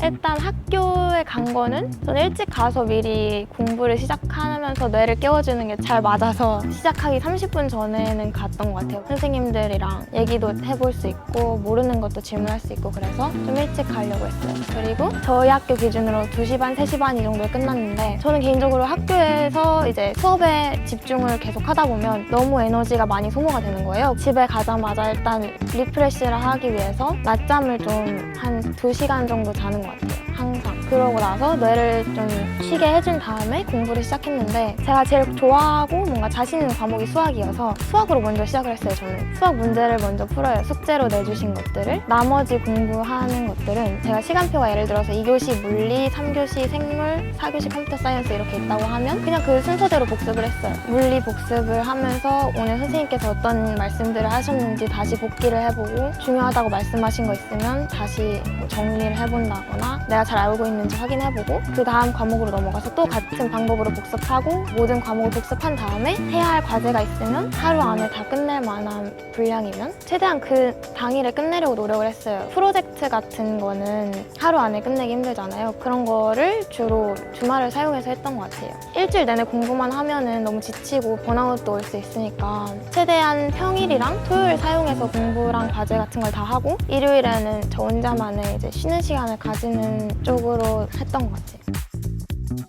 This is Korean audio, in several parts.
일단 학교에 간 거는 저는 일찍 가서 미리 공부를 시작하면서 뇌를 깨워주는 게 잘 맞아서 시작하기 30분 전에는 갔던 것 같아요. 선생님들이랑 얘기도 해볼 수 있고 모르는 것도 질문할 수 있고 그래서 좀 일찍 가려고 했어요. 그리고 저희 학교 기준으로 2시 반, 3시 반 이 정도에 끝났는데 저는 개인적으로 학교에서 이제 수업에 집중을 계속 하다 보면 너무 에너지가 많이 소모가 되는 거예요. 집에 가자마자 일단 리프레시를 하기 위해서 낮잠을 좀 한 2시간 정도 자는 것 같아요. 항상. 그러고 나서 뇌를 좀 쉬게 해준 다음에 공부를 시작했는데 제가 제일 좋아하고 뭔가 자신 있는 과목이 수학이어서 수학으로 먼저 시작을 했어요. 저는 수학 문제를 먼저 풀어요. 숙제로 내주신 것들을. 나머지 공부하는 것들은 제가 시간표가 예를 들어서 2교시 물리, 3교시 생물, 4교시 컴퓨터 사이언스 이렇게 있다고 하면 그냥 그 순서대로 복습을 했어요. 물리 복습을 하면서 오늘 선생님께서 어떤 말씀들을 하셨는지 다시 복기를 해보고 중요하다고 말씀하신 거 있으면 다시 정리를 해본다거나 내가 잘 알고 있는지 확인해보고 그 다음 과목으로 넘어가서 또 같은 방법으로 복습하고 모든 과목을 복습한 다음에 해야 할 과제가 있으면 하루 안에 다 끝낼 만한 분량이면 최대한 그 당일에 끝내려고 노력을 했어요. 프로젝트 같은 거는 하루 안에 끝내기 힘들잖아요. 그런 거를 주로 주말을 사용해서 했던 것 같아요. 일주일 내내 공부만 하면은 너무 지치고 번아웃도 올 수 있으니까 최대한 평일이랑 토요일 사용해서 공부랑 과제 같은 걸 다 하고 일요일에는 저 혼자만의 이제 쉬는 시간을 가지는 쪽으로 했던 것 같아요.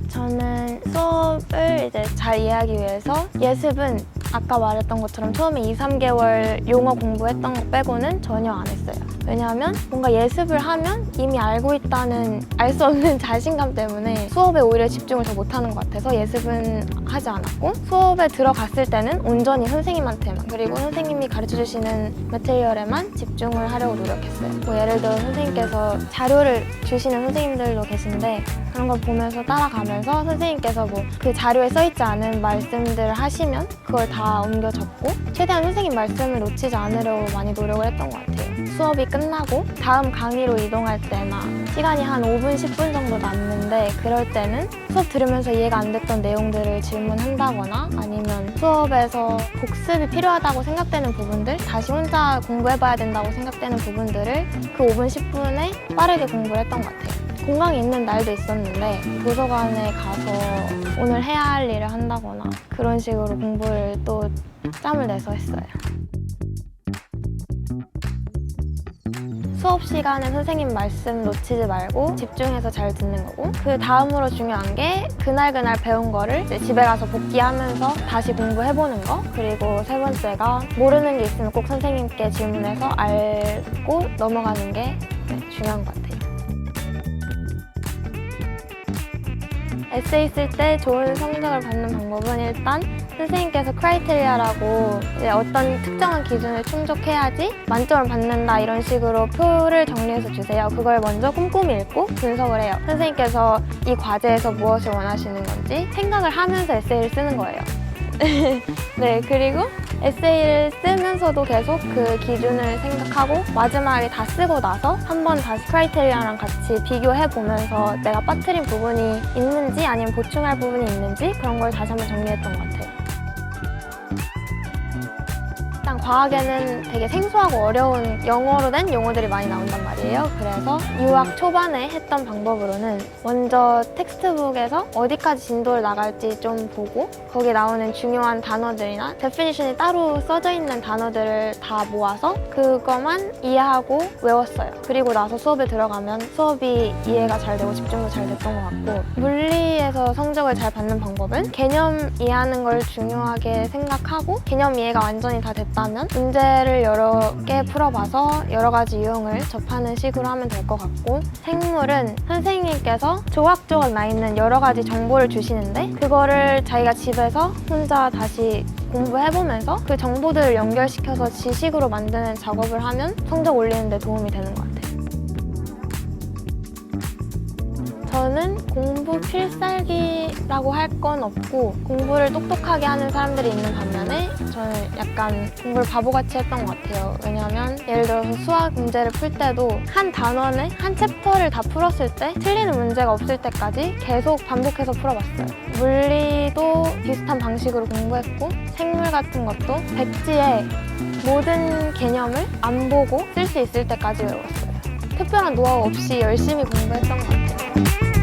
저는 수업을 이제 잘 이해하기 위해서 예습은 아까 말했던 것처럼 처음에 2, 3개월 용어 공부했던 거 빼고는 전혀 안 했어요. 왜냐하면 뭔가 예습을 하면 이미 알고 있다는 알 수 없는 자신감 때문에 수업에 오히려 집중을 더 못하는 것 같아서 예습은 하지 않았고 수업에 들어갔을 때는 온전히 선생님한테만 그리고 선생님이 가르쳐주시는 매테리얼에만 집중을 하려고 노력했어요. 뭐 예를 들어 선생님께서 자료를 주시는 선생님들도 계신데 그런 걸 보면서 따라가면서 선생님께서 뭐 그 자료에 써있지 않은 말씀들을 하시면 그걸 다 옮겨 적고 최대한 선생님 말씀을 놓치지 않으려고 많이 노력을 했던 것 같아요. 수업이 끝나고 다음 강의로 이동할 때나 시간이 한 5분, 10분 정도 남는데 그럴 때는 수업 들으면서 이해가 안 됐던 내용들을 질문한다거나 아니면 수업에서 복습이 필요하다고 생각되는 부분들 다시 혼자 공부해봐야 된다고 생각되는 부분들을 그 5분, 10분에 빠르게 공부를 했던 것 같아요. 공강이 있는 날도 있었는데 도서관에 가서 오늘 해야 할 일을 한다거나 그런 식으로 공부를 또 짬을 내서 했어요. 수업 시간에 선생님 말씀 놓치지 말고 집중해서 잘 듣는 거고 그 다음으로 중요한 게 그날 배운 거를 이제 집에 가서 복기하면서 다시 공부해보는 거 그리고 세 번째가 모르는 게 있으면 꼭 선생님께 질문해서 알고 넘어가는 게 중요한 것 같아요. 에세이 쓸 때 좋은 성적을 받는 방법은 일단 선생님께서 크라이테리아라고 이제 어떤 특정한 기준을 충족해야지 만점을 받는다 이런 식으로 표를 정리해서 주세요. 그걸 먼저 꼼꼼히 읽고 분석을 해요. 선생님께서 이 과제에서 무엇을 원하시는 건지 생각을 하면서 에세이를 쓰는 거예요. 네, 그리고 에세이를 쓰면서도 계속 그 기준을 생각하고 마지막에 다 쓰고 나서 한 번 다시 크라이테리아랑 같이 비교해보면서 내가 빠뜨린 부분이 있는지 아니면 보충할 부분이 있는지 그런 걸 다시 한번 정리했던 것 같아요. 일단 과학에는 되게 생소하고 어려운 영어로 된 용어들이 많이 나온단 말이에요. 그래서 유학 초반에 했던 방법으로는 먼저 텍스트북에서 어디까지 진도를 나갈지 좀 보고 거기 나오는 중요한 단어들이나 데피니션이 따로 써져 있는 단어들을 다 모아서 그것만 이해하고 외웠어요. 그리고 나서 수업에 들어가면 수업이 이해가 잘 되고 집중도 잘 됐던 것 같고 물리에서 성적을 잘 받는 방법은 개념 이해하는 걸 중요하게 생각하고 개념 이해가 완전히 다 됐다면 문제를 여러 개 풀어봐서 여러 가지 유형을 접하는 식으로 하면 될 것 같고 생물은 선생님께서 조각조각 나 있는 여러 가지 정보를 주시는데 그거를 자기가 집에서 혼자 다시 공부해보면서 그 정보들을 연결시켜서 지식으로 만드는 작업을 하면 성적 올리는 데 도움이 되는 것 같아요. 저는 공부 필살기라고 할 건 없고 공부를 똑똑하게 하는 사람들이 있는 반면에 저는 약간 공부를 바보같이 했던 것 같아요. 왜냐하면 예를 들어서 수학 문제를 풀 때도 한 단원에 한 챕터를 다 풀었을 때 틀리는 문제가 없을 때까지 계속 반복해서 풀어봤어요. 물리도 비슷한 방식으로 공부했고 생물 같은 것도 백지에 모든 개념을 안 보고 쓸 수 있을 때까지 외웠어요. 특별한 노하우 없이 열심히 공부했던 것 같아요.